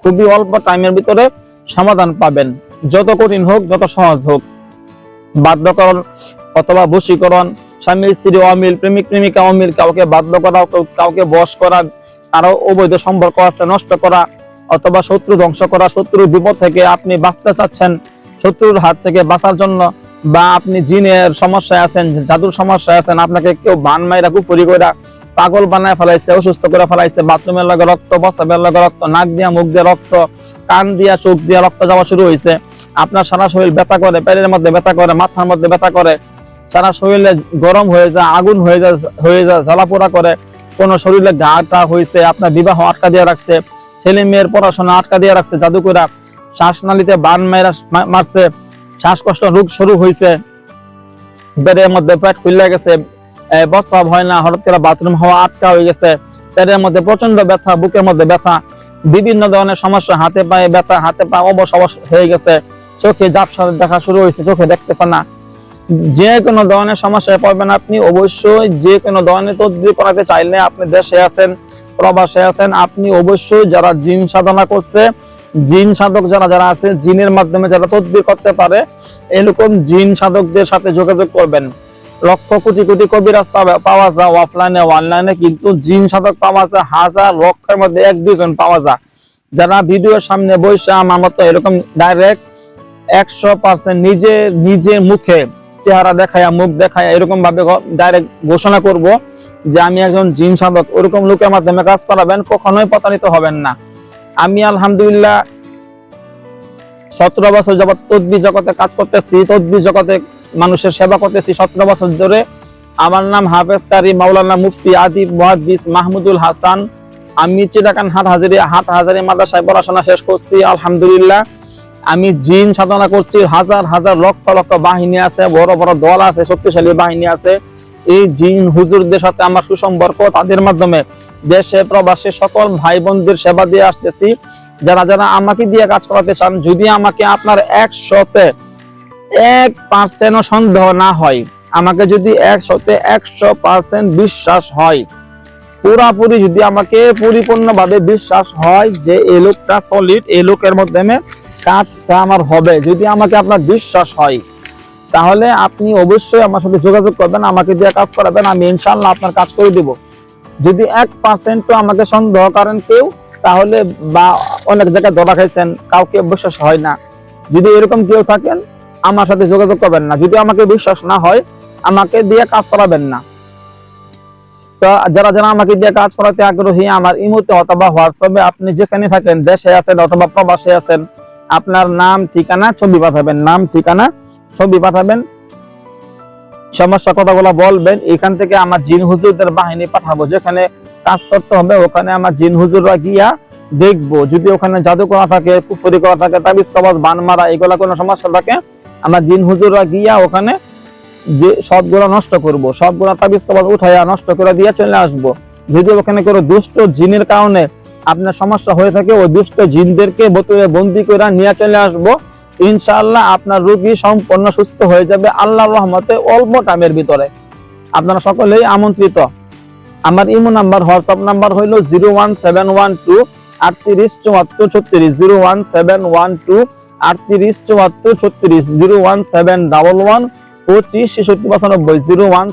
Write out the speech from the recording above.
খুবই অল্প টাইমের ভিতরে সমাধান পাবেন। যত কঠিন হোক, যত সহজ হোক, বাধ্যকরণ অথবা বশীকরণ, স্বামী স্ত্রী অমিল, প্রেমিক প্রেমিকা অমিল, কাউকে বাধ্য করা, কাউকে বশ করা, কারো অবৈধ সম্পর্ক আছে নষ্ট করা, অথবা শত্রু ধ্বংস করা, শত্রুর বিপদ থেকে আপনি বাঁচতে চাচ্ছেন, শত্রুর হাত থেকে বাঁচার জন্য, বা আপনি জিনের সমস্যায় আছেন, জাদুর সমস্যায় আছেন, আপনাকে কেউ বান মাইরা কুপুরি কইরা পাগল বানায় ফেলাইছে, অসুস্থ করে ফেলাইছে, বাথরুমের লগে রক্ত, প্রস্রাবের লগে রক্ত, নাক দিয়া মুখ দিয়ে রক্ত, কান দিয়া চোখ দিয়া রক্ত যাওয়া শুরু হয়েছে, আপনার সারা শরীর ব্যথা করে, পেটের মধ্যে ব্যথা করে, মাথার মধ্যে ব্যথা করে, সারা শরীরে গরম হয়ে যায়, আগুন হয়ে যায়, জ্বালাপোড়া করে, কোন শরীরে ঘা হয়েছে, আপনার বিবাহ আটকা দিয়ে রাখছে, ছেলে মেয়ের পড়াশোনা আটকা দিয়ে রাখছে জাদু করে, শ্বাসনালীতে বান মারছে, শ্বাসকষ্ট রোগ শুরু হয়েছে, পেটের মধ্যে পেট ফুলে গেছে, প্রস্রাব হয় না, হঠাৎ করে বাথরুম হওয়া আটকা হয়ে গেছে, পেটের মধ্যে প্রচন্ড ব্যথা, বুকের মধ্যে ব্যথা, বিভিন্ন ধরনের সমস্যা, হাতে পায়ে ব্যথা, হাতে পা অবশ হয়ে গেছে, চোখে ঝাপসা দেখা শুরু হয়েছে, চোখে দেখতেছে না, যে কোনো ধরনের সমস্যায় পড়বেন আপনি। অবশ্যই যে কোনো ধরনের তদবির করাতে চাইলে, আপনি দেশে আছেন, প্রবাসে আছেন, আপনি অবশ্যই যারা জিন সাধনা করছে, জিন সাধক যারা আছে, জিনের মাধ্যমে যারা তদবির করতে পারে, এরকম জিন সাধকদের সাথে যোগাযোগ করবেন। লক্ষ কোটি কোটি কবিরাজ পাওয়া যায় অফলাইনে অনলাইনে, কিন্তু জিন সাধক পাওয়া যায় হাজার লক্ষের মধ্যে 1-2 জন পাওয়া যায়, যারা ভিডিওর সামনে বসে আমার মতো এরকম ডাইরেক্ট 100% নিজে মুখে চেহারা দেখায়া, মুখ দেখায়া, এরকম ভাবে ডাইরেক্ট ঘোষণা করব যে আমি একজন জিন সাধক। ওরকম লোকের মাধ্যমে কাজ করাবেন, কখনোই প্রতারিত হবেন না। আমি আলহামদুলিল্লাহ 17 বছর যাবত তদবির জগতে কাজ করতেছি, তদবির জগতে মানুষের সেবা করতেছি 17 বছর ধরে। আমার নাম হাফেজ কারি মাওলানা মুফতি আদিব মুহাদ্দিস মাহমুদুল হাসান। আমি চিটাগাং হাটহাজারী মাদ্রাসায় পড়াশোনা শেষ করছি আলহামদুলিল্লাহ। আমি জিন সাধনা করছি, হাজার হাজার লক্ষ লক্ষ বাহিনী আছে, বড় বড় দল আছে, শক্তিশালী বাহিনী আছে। এই জিন হুজুরদের সাথে আমার সুসম্পর্ক, তাদের মাধ্যমে দেশে প্রবাসে সকল ভাই বোনদের সেবা দিয়ে আসতেছি। যারা আমাকে দিয়ে কাজ করাতে চান, যদি আমাকে আপনার 100% সন্দেহ না হয়, আমাকে যদি 100% বিশ্বাস হয়, পুরাপুরি যদি আমাকে পরিপূর্ণভাবে বিশ্বাস হয় যে এই লোকটা সলিড, এই লোকের মাধ্যমে কাজটা আমার হবে, যদি আমাকে আপনার বিশ্বাস হয়, তাহলে আপনি অবশ্যই আমার সাথে যোগাযোগ করবেন, আমাকে দিয়ে কাজ করাবেন, আমি ইনশাআল্লাহ আপনার কাজ করে দিব। যদি 1% আমাকে সন্দেহ করেন কেউ, তাহলে বা অনেক জায়গায় ধরা খাইছেন, কাউকে বিশ্বাস হয় না, যদি এরকম কেউ থাকেন আমার সাথে যোগাযোগ করবেন না। যদি আমাকে বিশ্বাস না হয়, আমাকে দিয়ে কাজ করাবেন না। তো যারা আমাকে দিয়ে কাজ করাতে আগ্রহী, আমার ইমোতে অথবা হোয়াটসঅ্যাপে আপনি যেখানে থাকেন, দেশে আছেন অথবা প্রবাসে আছেন, আপনার নাম ঠিকানা ছবি পাঠাবেন, নাম ঠিকানা ছবি পাঠাবেন, সমস্যা কথাগুলো বলবেন। এখান থেকে আমার জিন হুজুরদের বাহিনী পাঠাবো, যেখানে কাজ করতে হবে ওখানে আমার জিন হুজুররা গিয়া দেখবো। যদি ওখানে জাদু করা থাকে, কুফরি করা থাকে, তাবিজ কবজ বান মারা এগুলা কোনো সমস্যা থাকে, আমার জিন হুজুররা গিয়া ওখানে যে সবগুলো নষ্ট করব, সবগুলো তাবিজ কবজ উঠাইয়া নষ্ট করে দিয়ে চলে আসবো। যদি ওখানে কোনো দুষ্ট জিনের কারণে আপনার সমস্যা হয়ে থাকে, ওই দুষ্ট জিনদেরকে বোতলে বন্দি করে নিয়ে চলে আসবো। ইনশাআল্লাহ আপনার রোগী সম্পূর্ণ সুস্থ হয়ে যাবে আল্লাহর রহমতে, অল্প টাইমের ভিতরে। আপনারা সকলেই আমন্ত্রিত। আমার ইমো নাম্বার, হোয়াটসঅ্যাপ নাম্বার হইল 01712 38 74 36, 01712 38 74 36, 01711 25 66 95, 01